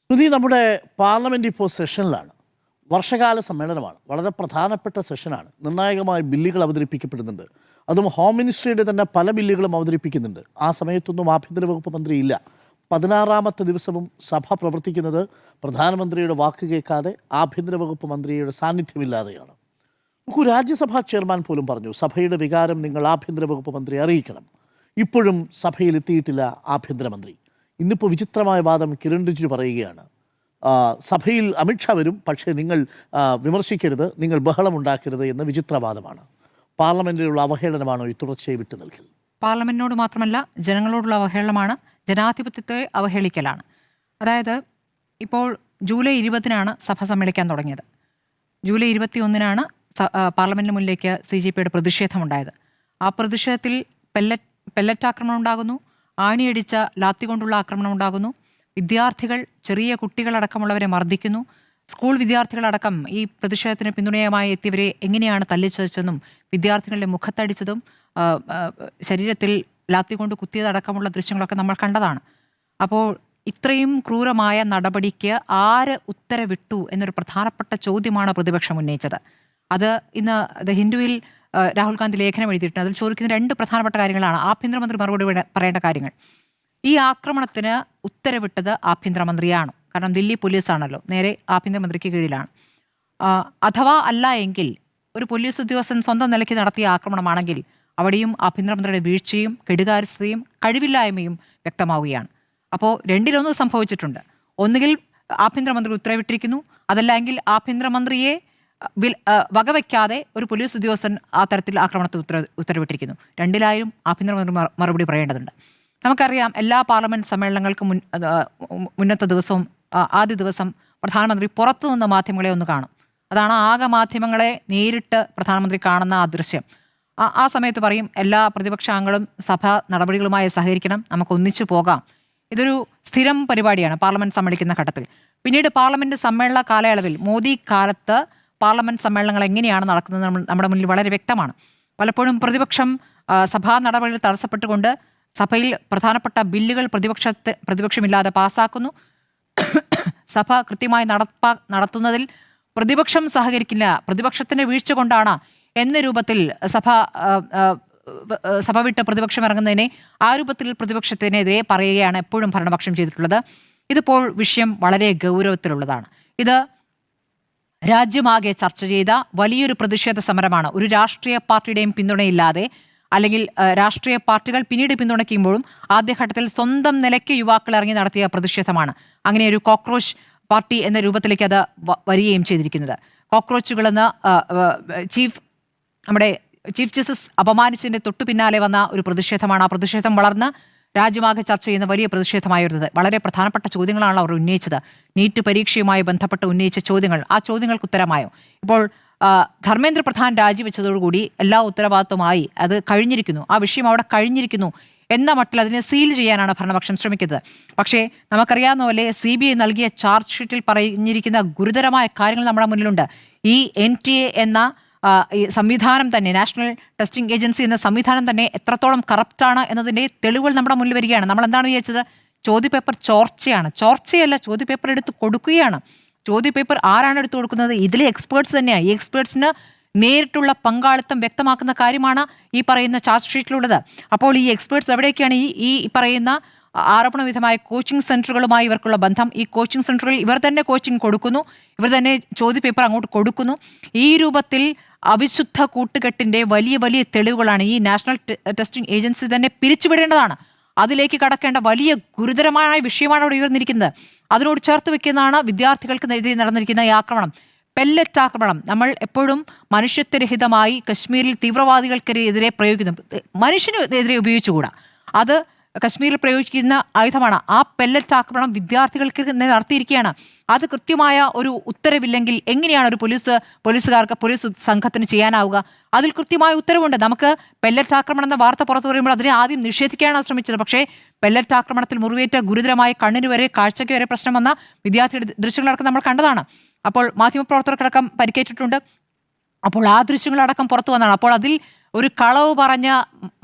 ശ്രുതി, നമ്മുടെ പാർലമെൻറ്റ് ഇപ്പോൾ സെഷനിലാണ്. വർഷകാല സമ്മേളനമാണ്. വളരെ പ്രധാനപ്പെട്ട സെഷനാണ്. നിർണായകമായ ബില്ലുകൾ അവതരിപ്പിക്കപ്പെടുന്നുണ്ട്. അതും ഹോം മിനിസ്ട്രിയുടെ തന്നെ പല ബില്ലുകളും അവതരിപ്പിക്കുന്നുണ്ട്. ആ സമയത്തൊന്നും ആഭ്യന്തര വകുപ്പ് മന്ത്രി ഇല്ല. 16ാമത്തെ ദിവസവും സഭ പ്രവർത്തിക്കുന്നത് പ്രധാനമന്ത്രിയുടെ വാക്ക് കേൾക്കാതെ, ആഭ്യന്തര വകുപ്പ് മന്ത്രിയുടെ സാന്നിധ്യമില്ലാതെയാണ്. നമുക്ക് രാജ്യസഭാ ചെയർമാൻ പോലും പറഞ്ഞു, സഭയുടെ വികാരം നിങ്ങൾ ആഭ്യന്തര വകുപ്പ് മന്ത്രിയെ അറിയിക്കണം. ഇപ്പോഴും സഭയിലെത്തിയിട്ടില്ല ആഭ്യന്തരമന്ത്രി. ഇന്നിപ്പോൾ വിചിത്രമായ വാദം കിരൺ റിജിജു പറയുകയാണ്. സഭയിൽ അമിത്ഷാ വരും, പക്ഷേ നിങ്ങൾ വിമർശിക്കരുത്, നിങ്ങൾ ബഹളമുണ്ടാക്കരുത് എന്ന വിചിത്രവാദമാണ്. പാർലമെൻറ്റിലുള്ള അവഹേളനമാണോ ഈ തുടർച്ചയായി വിട്ടു നൽകൽ? പാർലമെന്റിനോട് മാത്രമല്ല, ജനങ്ങളോടുള്ള അവഹേളനമാണ്, ജനാധിപത്യത്തെ അവഹേളിക്കലാണ്. അതായത് ഇപ്പോൾ ജൂലൈ 20-നാണ് സഭ സമ്മേളിക്കാൻ തുടങ്ങിയത്. ജൂലൈ 21-നാണ് പാർലമെന്റിന് മുന്നിലേക്ക് CJPയുടെ പ്രതിഷേധമുണ്ടായത്. ആ പ്രതിഷേധത്തിൽ പെല്ലറ്റ് ആക്രമണം ഉണ്ടാകുന്നു, ആണിയടിച്ച ലാത്തി കൊണ്ടുള്ള ആക്രമണം ഉണ്ടാകുന്നു, വിദ്യാർത്ഥികൾ, ചെറിയ കുട്ടികളടക്കമുള്ളവരെ മർദ്ദിക്കുന്നു. സ്കൂൾ വിദ്യാർത്ഥികളടക്കം ഈ പ്രതിഷേധത്തിന് പിന്തുണയുമായി എത്തിയവരെ എങ്ങനെയാണ് തല്ലിച്ചതെന്നും വിദ്യാർത്ഥികളുടെ മുഖത്തടിച്ചതും ശരീരത്തിൽ ലാത്തി കൊണ്ട് കുത്തിയതടക്കമുള്ള ദൃശ്യങ്ങളൊക്കെ നമ്മൾ കണ്ടതാണ്. അപ്പോൾ ഇത്രയും ക്രൂരമായ നടപടിക്ക് ആര് ഉത്തരവിട്ടു എന്നൊരു പ്രധാനപ്പെട്ട ചോദ്യമാണ് പ്രതിപക്ഷം ഉന്നയിച്ചത്. അത് ഇന്ന് ദ ഹിന്ദുവിൽ രാഹുൽ ഗാന്ധി ലേഖനം എഴുതിയിട്ടുണ്ട്. അതിൽ ചോദിക്കുന്ന 2 പ്രധാനപ്പെട്ട കാര്യങ്ങളാണ്. ആഭ്യന്തരമന്ത്രി മറുപടി പറയേണ്ട കാര്യങ്ങൾ. ഈ ആക്രമണത്തിന് ഉത്തരവിട്ടത് ആഭ്യന്തരമന്ത്രിയാണ്. കാരണം ദില്ലി പോലീസാണല്ലോ, നേരെ ആഭ്യന്തരമന്ത്രിക്ക് കീഴിലാണ്. അഥവാ അല്ല എങ്കിൽ, ഒരു പോലീസ് ഉദ്യോഗസ്ഥൻ സ്വന്തം നിലയ്ക്ക് നടത്തിയ ആക്രമണമാണെങ്കിൽ അവിടെയും ആഭ്യന്തരമന്ത്രിയുടെ വീഴ്ചയും കെടുകാര്യസ്ഥതയും കഴിവില്ലായ്മയും വ്യക്തമാവുകയാണ്. അപ്പോൾ രണ്ടിലൊന്ന് സംഭവിച്ചിട്ടുണ്ട്. ഒന്നുകിൽ ആഭ്യന്തരമന്ത്രി ഉത്തരവിട്ടിരിക്കുന്നു, അതല്ല എങ്കിൽ ആഭ്യന്തരമന്ത്രിയെ വകവയ്ക്കാതെ ഒരു പോലീസ് ഉദ്യോഗസ്ഥൻ ആ തരത്തിൽ ആക്രമണത്തിന് ഉത്തരവിട്ടിരിക്കുന്നു. രണ്ടിലായും ആഭ്യന്തരമന്ത്രി മറുപടി പറയേണ്ടതുണ്ട്. നമുക്കറിയാം, എല്ലാ പാർലമെന്റ് സമ്മേളനങ്ങൾക്ക് മുന്നത്തെ ദിവസവും ആദ്യ ദിവസം പ്രധാനമന്ത്രി പുറത്തു നിന്ന് മാധ്യമങ്ങളെ ഒന്ന് കാണും. അതാണ് ആകെ മാധ്യമങ്ങളെ നേരിട്ട് പ്രധാനമന്ത്രി കാണുന്ന ആ ദൃശ്യം. ആ സമയത്ത് പറയും, എല്ലാ പ്രതിപക്ഷാംഗങ്ങളും സഭാ നടപടികളുമായി സഹകരിക്കണം, നമുക്ക് ഒന്നിച്ചു പോകാം. ഇതൊരു സ്ഥിരം പരിപാടിയാണ് പാർലമെന്റ് സമ്മേളിക്കുന്ന ഘട്ടത്തിൽ. പിന്നീട് പാർലമെന്റ് സമ്മേളന കാലയളവിൽ, മോദി കാലത്ത് പാർലമെന്റ് സമ്മേളനങ്ങൾ എങ്ങനെയാണ് നടക്കുന്നത് നമ്മുടെ മുന്നിൽ വളരെ വ്യക്തമാണ്. പലപ്പോഴും പ്രതിപക്ഷം സഭാ നടപടികൾ തടസ്സപ്പെട്ടുകൊണ്ട് സഭയിൽ പ്രധാനപ്പെട്ട ബില്ലുകൾ പ്രതിപക്ഷമില്ലാതെ പാസ്സാക്കുന്നു. സഭ കൃത്യമായി നടത്തുന്നതിൽ പ്രതിപക്ഷം സഹകരിക്കില്ല, പ്രതിപക്ഷത്തിന്റെ വീഴ്ച കൊണ്ടാണ് എന്ന രൂപത്തിൽ സഭ വിട്ട് പ്രതിപക്ഷം ഇറങ്ങുന്നതിനെ ആ രൂപത്തിൽ പ്രതിപക്ഷത്തിനെതിരെ പറയുകയാണ് എപ്പോഴും ഭരണപക്ഷം ചെയ്തിട്ടുള്ളത്. ഇതിപ്പോൾ വിഷയം വളരെ ഗൗരവത്തിലുള്ളതാണ്. ഇത് രാജ്യമാകെ ചർച്ച ചെയ്ത വലിയൊരു പ്രതിഷേധ സമരമാണ്. ഒരു രാഷ്ട്രീയ പാർട്ടിയുടെയും പിന്തുണയില്ലാതെ, അല്ലെങ്കിൽ രാഷ്ട്രീയ പാർട്ടികൾ പിന്നീട് പിന്തുണയ്ക്കുമ്പോഴും ആദ്യഘട്ടത്തിൽ സ്വന്തം നിലയ്ക്ക് യുവാക്കൾ ഇറങ്ങി നടത്തിയ പ്രതിഷേധമാണ്. അങ്ങനെ ഒരു കോക്രോച്ച് പാർട്ടി എന്ന രൂപത്തിലേക്ക് അത് വരികയും ചെയ്തിരിക്കുന്നത്. കോക്രോച്ചുകളെന്ന് നമ്മുടെ ചീഫ് ജസ്റ്റിസ് അപമാനിച്ചതിൻ്റെ തൊട്ടു പിന്നാലെ വന്ന ഒരു പ്രതിഷേധമാണ്. ആ പ്രതിഷേധം വളർന്ന് രാജ്യമാകെ ചർച്ച ചെയ്യുന്ന വലിയ പ്രതിഷേധമായി വരുന്നത്. വളരെ പ്രധാനപ്പെട്ട ചോദ്യങ്ങളാണ് അവർ ഉന്നയിച്ചത്. നീറ്റ് പരീക്ഷയുമായി ബന്ധപ്പെട്ട് ഉന്നയിച്ച ചോദ്യങ്ങൾ, ആ ചോദ്യങ്ങൾക്ക് ഉത്തരമായോ? ഇപ്പോൾ ധർമ്മേന്ദ്ര പ്രധാൻ രാജിവെച്ചതോടുകൂടി എല്ലാ ഉത്തരവാദിത്വമായി അത് കഴിഞ്ഞിരിക്കുന്നു, ആ വിഷയം അവിടെ കഴിഞ്ഞിരിക്കുന്നു എന്ന മട്ടിൽ അതിനെ സീൽ ചെയ്യാനാണ് ഭരണപക്ഷം ശ്രമിക്കുന്നത്. പക്ഷേ നമുക്കറിയാവുന്ന പോലെ CBI നൽകിയ ചാർജ് ഷീറ്റിൽ പറഞ്ഞിരിക്കുന്ന ഗുരുതരമായ കാര്യങ്ങൾ നമ്മുടെ മുന്നിലുണ്ട്. ഈ NTA എന്ന ഈ സംവിധാനം തന്നെ, നാഷണൽ ടെസ്റ്റിംഗ് ഏജൻസി എന്ന സംവിധാനം തന്നെ എത്രത്തോളം കറപ്റ്റാണ് എന്നതിൻ്റെ തെളിവുകൾ നമ്മുടെ മുന്നിൽ വരികയാണ്. നമ്മൾ എന്താണ് വിചാരിച്ചത്? ചോദ്യപേപ്പർ ചോർച്ചയല്ല, ചോദ്യപേപ്പർ എടുത്ത് കൊടുക്കുകയാണ്. ചോദ്യപേപ്പർ ആരാണ് എടുത്തു കൊടുക്കുന്നത്? ഇതിലെ എക്സ്പേർട്സ് തന്നെയാണ്. ഈ എക്സ്പേർട്സിന് നേരിട്ടുള്ള പങ്കാളിത്തം വ്യക്തമാക്കുന്ന കാര്യമാണ് ഈ പറയുന്ന ചാർജ് ഷീറ്റിലുള്ളത്. അപ്പോൾ ഈ എക്സ്പേർട്സ് എവിടേക്കാണ്? ഈ പറയുന്ന ആരോപണവിധമായ കോച്ചിങ് സെന്ററുകളുമായി ഇവർക്കുള്ള ബന്ധം. ഈ കോച്ചിങ് സെന്ററുകളിൽ ഇവർ തന്നെ കോച്ചിങ് കൊടുക്കുന്നു, ഇവർ തന്നെ ചോദ്യപേപ്പർ അങ്ങോട്ട് കൊടുക്കുന്നു. ഈ രൂപത്തിൽ അവിശുദ്ധ കൂട്ടുകെട്ടിൻ്റെ വലിയ വലിയ തെളിവുകളാണ്. ഈ നാഷണൽ ടെസ്റ്റിംഗ് ഏജൻസി തന്നെ പിരിച്ചുവിടേണ്ടതാണ്. അതിലേക്ക് കടക്കേണ്ട വലിയ ഗുരുതരമായ വിഷയമാണ് അവിടെ ഉയർന്നിരിക്കുന്നത്. അതിനോട് ചേർത്ത് വെക്കുന്നതാണ് വിദ്യാർത്ഥികൾക്കെതിരെ നടന്നിരിക്കുന്ന ഈ ആക്രമണം, പെല്ലറ്റ് ആക്രമണം. നമ്മൾ എപ്പോഴും മനുഷ്യത്വരഹിതമായി കശ്മീരിൽ തീവ്രവാദികൾക്കെതിരെ പ്രയോഗിക്കുന്നു. മനുഷ്യനെതിരെ ഉപയോഗിച്ചുകൂടാ, അത് കശ്മീരിൽ പ്രയോഗിക്കുന്ന ആയുധമാണ്. ആ പെല്ലറ്റ് ആക്രമണം വിദ്യാർത്ഥികൾക്ക് നടത്തിയിരിക്കുകയാണ്. അത് കൃത്യമായ ഒരു ഉത്തരവില്ലെങ്കിൽ എങ്ങനെയാണ് ഒരു പോലീസ് സംഘത്തിന് ചെയ്യാനാവുക? അതിൽ കൃത്യമായ ഉത്തരവുണ്ട്. നമുക്ക് പെല്ലറ്റ് ആക്രമണം എന്ന വാർത്ത പുറത്തു പറയുമ്പോൾ അതിനെ ആദ്യം നിഷേധിക്കാനാണ് ശ്രമിച്ചത്. പക്ഷേ പെല്ലറ്റ് ആക്രമണത്തിൽ മുറിവേറ്റ ഗുരുതരമായ കണ്ണിന് വരെ, കാഴ്ചയ്ക്ക് വരെ പ്രശ്നം വന്ന വിദ്യാർത്ഥിയുടെ ദൃശ്യങ്ങളടക്കം നമ്മൾ കണ്ടതാണ്. അപ്പോൾ മാധ്യമപ്രവർത്തകർക്കടക്കം പരിക്കേറ്റിട്ടുണ്ട്. അപ്പോൾ ആ ദൃശ്യങ്ങളടക്കം പുറത്തു വന്നതാണ്. അപ്പോൾ അതിൽ ഒരു കളവ് പറഞ്ഞ്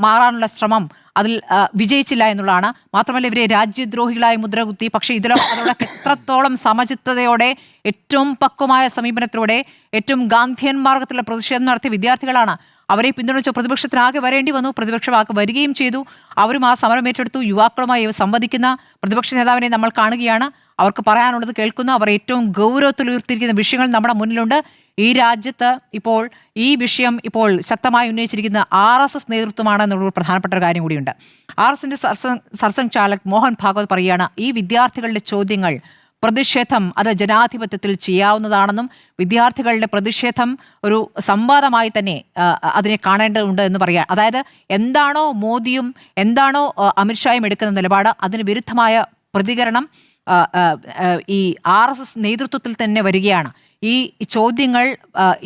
മാറാനുള്ള ശ്രമം, അതിൽ വിജയിച്ചില്ല എന്നുള്ളതാണ്. മാത്രമല്ല ഇവരെ രാജ്യദ്രോഹികളായി മുദ്രകുത്തി. പക്ഷേ ഇതിലൊക്കെ അതോടൊക്കെ എത്രത്തോളം സമചിത്തതയോടെ ഏറ്റവും പക്വമായ സമീപനത്തിലൂടെ ഏറ്റവും ഗാന്ധിയൻ മാർഗത്തിലുള്ള പ്രതിഷേധം നടത്തിയ വിദ്യാർത്ഥികളാണ്. അവരെ പിന്തുണച്ച പ്രതിപക്ഷത്തിനാകെ വരേണ്ടി വന്നു. പ്രതിപക്ഷമാകെ വരികയും ചെയ്തു. അവരും ആ സമരം ഏറ്റെടുത്തു. യുവാക്കളുമായി സംവദിക്കുന്ന പ്രതിപക്ഷ നേതാവിനെ നമ്മൾ കാണുകയാണ്. അവർക്ക് പറയാനുള്ളത് കേൾക്കുന്നു. അവർ ഏറ്റവും ഗൗരവത്തിൽ ഉയർത്തിയിരിക്കുന്ന വിഷയങ്ങൾ നമ്മുടെ മുന്നിലുണ്ട്. ഈ രാജ്യത്ത് ഇപ്പോൾ ഈ വിഷയം ഇപ്പോൾ ശക്തമായി ഉന്നയിച്ചിരിക്കുന്ന RSS നേതൃത്വമാണ് എന്നുള്ള പ്രധാനപ്പെട്ട ഒരു കാര്യം കൂടിയുണ്ട്. RSSന്റെ സർസംഘചാലക് മോഹൻ ഭാഗവത് പറയുകയാണ്, ഈ വിദ്യാർത്ഥികളുടെ ചോദ്യങ്ങൾ പ്രതിഷേധം അത് ജനാധിപത്യത്തിൽ ചെയ്യാവുന്നതാണെന്നും വിദ്യാർത്ഥികളുടെ പ്രതിഷേധം ഒരു സംവാദമായി തന്നെ അതിനെ കാണേണ്ടതുണ്ട് എന്ന് പറയാം. അതായത് എന്താണോ മോദിയും എന്താണോ അമിത്ഷായും എടുക്കുന്ന നിലപാട് അതിന് വിരുദ്ധമായ പ്രതികരണം ഈ RSS നേതൃത്വത്തിൽ തന്നെ വരികയാണ്. ഈ ചോദ്യങ്ങൾ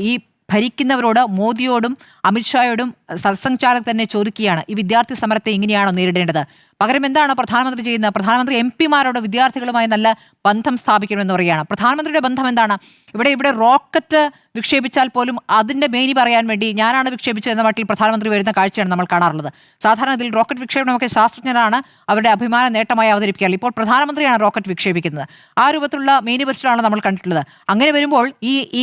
ഈ ഭരിക്കുന്നവരോട്, മോദിയോടും അമിത്ഷായോടും സർസംഘചാലക് തന്നെ ചോദിക്കുകയാണ്, ഈ വിദ്യാർത്ഥി സമരത്തെ ഇങ്ങനെയാണോ നേരിടേണ്ടത്? പകരം എന്താണ് പ്രധാനമന്ത്രി ചെയ്യുന്നത്? പ്രധാനമന്ത്രി MP-മാരോട് വിദ്യാർത്ഥികളുമായി നല്ല ബന്ധം സ്ഥാപിക്കണമെന്ന് പറയുകയാണ്. പ്രധാനമന്ത്രിയുടെ ബന്ധം എന്താണ്? ഇവിടെ റോക്കറ്റ് വിക്ഷേപിച്ചാൽ പോലും അതിൻ്റെ മേനി പറയാൻ വേണ്ടി ഞാനാണ് വിക്ഷേപിച്ചതെന്ന മട്ടിൽ പ്രധാനമന്ത്രി വരുന്ന കാഴ്ചയാണ് നമ്മൾ കാണാറുള്ളത്. സാധാരണ ഇതിൽ റോക്കറ്റ് വിക്ഷേപണമൊക്കെ ശാസ്ത്രജ്ഞരാണ് അവരുടെ അഭിമാന നേട്ടമായി അവതരിപ്പിക്കുക. ഇപ്പോൾ പ്രധാനമന്ത്രിയാണ് റോക്കറ്റ് വിക്ഷേപിക്കുന്നത്. ആ രൂപത്തിലുള്ള മേനി പരിസരമാണ് നമ്മൾ കണ്ടിട്ടുള്ളത്. അങ്ങനെ വരുമ്പോൾ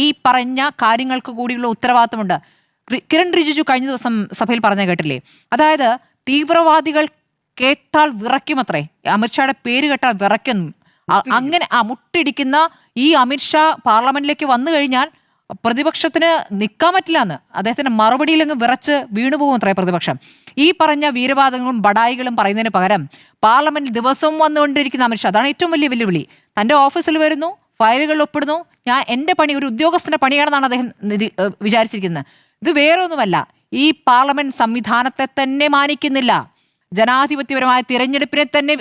ഈ പറഞ്ഞ കാര്യങ്ങൾക്ക് കൂടിയുള്ള ഉത്തരവാദിത്തമുണ്ട്. കിരൺ റിജിജു കഴിഞ്ഞ ദിവസം സഭയിൽ പറഞ്ഞ കേട്ടില്ലേ? അതായത് തീവ്രവാദികൾ കേട്ടാൽ വിറയ്ക്കുമത്രേ, അമിത്ഷായുടെ പേര് കേട്ടാൽ വിറയ്ക്കും. അങ്ങനെ മുട്ടിടിക്കുന്ന ഈ അമിത്ഷാ പാർലമെന്റിലേക്ക് വന്നു കഴിഞ്ഞാൽ പ്രതിപക്ഷത്തിന് നിൽക്കാൻ പറ്റില്ല എന്ന് അദ്ദേഹത്തിന്റെ മറുപടിയിലങ്ങ് വിറച്ച് വീണുപോകും അത്രേ പ്രതിപക്ഷം. ഈ പറഞ്ഞ വീരവാദങ്ങളും ബഡായികളും പറയുന്നതിന് പകരം പാർലമെന്റിൽ ദിവസവും വന്നുകൊണ്ടിരിക്കുന്ന അമിത്ഷാ, അതാണ് ഏറ്റവും വലിയ വെല്ലുവിളി. തൻ്റെ ഓഫീസിൽ വരുന്നു, ഫയലുകളിൽ ഒപ്പിടുന്നു. എൻ്റെ പണി ഒരു ഉദ്യോഗസ്ഥന്റെ പണിയാണെന്നാണ് അദ്ദേഹം വിചാരിച്ചിരിക്കുന്നത്. ഇത് വേറൊന്നുമല്ല, ഈ പാർലമെന്റ് സംവിധാനത്തെ തന്നെ മാനിക്കുന്നില്ല, ജനാധിപത്യപരമായ തിരഞ്ഞെടുപ്പിനെ തന്നെ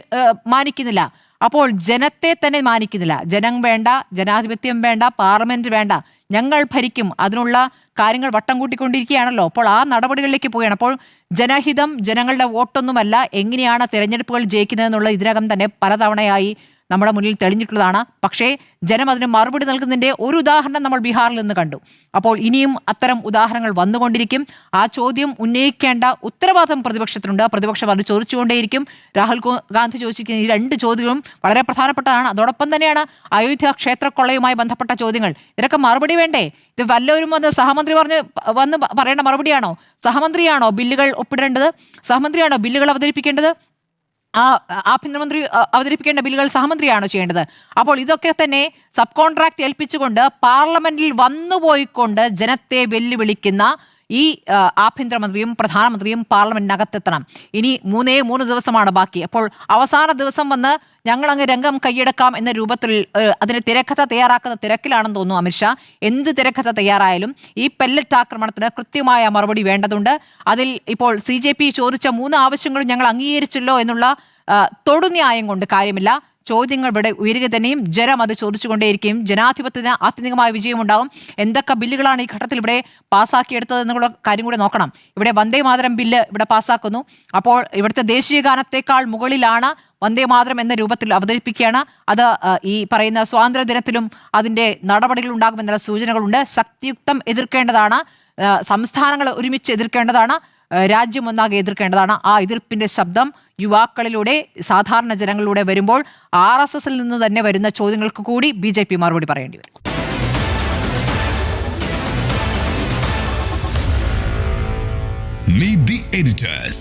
മാനിക്കുന്നില്ല, അപ്പോൾ ജനത്തെ തന്നെ മാനിക്കുന്നില്ല. ജനം വേണ്ട, ജനാധിപത്യം വേണ്ട, പാർലമെന്റ് വേണ്ട, ഞങ്ങൾ ഭരിക്കും, അതിനുള്ള കാര്യങ്ങൾ വട്ടം കൂട്ടിക്കൊണ്ടിരിക്കുകയാണല്ലോ. അപ്പോൾ ആ നടപടികളിലേക്ക് പോവുകയാണ്. അപ്പോൾ ജനഹിതം, ജനങ്ങളുടെ വോട്ടൊന്നുമല്ല, എങ്ങനെയാണ് തിരഞ്ഞെടുപ്പുകൾ ജയിക്കുന്നതെന്നുള്ള ഇതിനകം തന്നെ പലതവണയായി നമ്മുടെ മുന്നിൽ തെളിഞ്ഞിട്ടുള്ളതാണ്. പക്ഷേ ജനം അതിന് മറുപടി നൽകുന്നതിൻ്റെ ഒരു ഉദാഹരണം നമ്മൾ ബീഹാറിൽ നിന്ന് കണ്ടു. അപ്പോൾ ഇനിയും അത്തരം ഉദാഹരണങ്ങൾ വന്നുകൊണ്ടിരിക്കും. ആ ചോദ്യം ഉന്നയിക്കേണ്ട ഉത്തരവാദിത്തം പ്രതിപക്ഷത്തിനുണ്ട്. പ്രതിപക്ഷം അത് ചോദിച്ചുകൊണ്ടേയിരിക്കും. രാഹുൽ ഗാന്ധി ചോദിച്ചിരിക്കുന്ന ഈ 2 ചോദ്യങ്ങളും വളരെ പ്രധാനപ്പെട്ടതാണ്. അതോടൊപ്പം തന്നെയാണ് അയോധ്യ ക്ഷേത്രക്കൊള്ളയുമായി ബന്ധപ്പെട്ട ചോദ്യങ്ങൾ. ഇതിനൊക്കെ മറുപടി വേണ്ടേ? ഇത് വല്ലവരും സഹമന്ത്രി വന്ന് പറയേണ്ട മറുപടിയാണോ? സഹമന്ത്രിയാണോ ബില്ലുകൾ ഒപ്പിടേണ്ടത്? സഹമന്ത്രിയാണോ ബില്ലുകൾ അവതരിപ്പിക്കേണ്ടത്? ആഭ്യന്തരമന്ത്രി അവതരിപ്പിക്കേണ്ട ബില്ലുകൾ സഹമന്ത്രിയാണോ ചെയ്യേണ്ടത്? അപ്പോൾ ഇതൊക്കെ തന്നെ സബ് കോൺട്രാക്ട് ഏൽപ്പിച്ചുകൊണ്ട് പാർലമെന്റിൽ വന്നുപോയിക്കൊണ്ട് ജനത്തെ വെല്ലുവിളിക്കുന്ന ഈ ആഭ്യന്തരമന്ത്രിയും പ്രധാനമന്ത്രിയും പാർലമെന്റിനകത്തെത്തണം. ഇനി 3 ദിവസമാണ് ബാക്കി. അപ്പോൾ അവസാന ദിവസം വന്ന് ഞങ്ങളങ്ങ് രംഗം കൈയടക്കാം എന്ന രൂപത്തിൽ അതിന് തിരക്കഥ തയ്യാറാക്കുന്ന തിരക്കിലാണെന്ന് തോന്നുന്നു അമിത്ഷാ. എന്ത് തിരക്കഥ തയ്യാറായാലും ഈ പെല്ലറ്റ് ആക്രമണത്തിന് കൃത്യമായ മറുപടി വേണ്ടതുണ്ട്. അതിൽ ഇപ്പോൾ CJP ചോദിച്ച 3 ആവശ്യങ്ങളും ഞങ്ങൾ അംഗീകരിച്ചല്ലോ എന്നുള്ള തൊടുന്യായം കൊണ്ട് കാര്യമില്ല. ചോദ്യങ്ങൾ ഇവിടെ ഉയരുക തന്നെയും ജനം അത് ചോദിച്ചുകൊണ്ടേയിരിക്കും. ജനാധിപത്യത്തിന് ആത്യന്തികമായ വിജയമുണ്ടാകും. എന്തൊക്കെ ബില്ലുകളാണ് ഈ ഘട്ടത്തിൽ ഇവിടെ പാസ്സാക്കിയെടുത്തത് എന്നുള്ള കാര്യം കൂടെ നോക്കണം. ഇവിടെ വന്ദേ മാതരം ബില്ല് ഇവിടെ പാസ്സാക്കുന്നു. അപ്പോൾ ഇവിടുത്തെ ദേശീയ ഗാനത്തേക്കാൾ മുകളിലാണ് വന്ദേ മാതരം എന്ന രൂപത്തിൽ അവതരിപ്പിക്കുകയാണ്. അത് ഈ പറയുന്ന സ്വാതന്ത്ര്യ ദിനത്തിലും അതിൻ്റെ നടപടികൾ ഉണ്ടാകുമെന്നുള്ള സൂചനകളുണ്ട്. ശക്തിയുക്തം എതിർക്കേണ്ടതാണ്. സംസ്ഥാനങ്ങൾ ഒരുമിച്ച് എതിർക്കേണ്ടതാണ്. രാജ്യം ഒന്നാകെ എതിർക്കേണ്ടതാണ്. ആ എതിർപ്പിന്റെ ശബ്ദം യുവാക്കളിലൂടെ, സാധാരണ ജനങ്ങളിലൂടെ വരുമ്പോൾ RSSൽ നിന്ന് തന്നെ വരുന്ന ചോദ്യങ്ങൾക്ക് കൂടി BJP മറുപടി പറയേണ്ടി വരും. Meet the editors.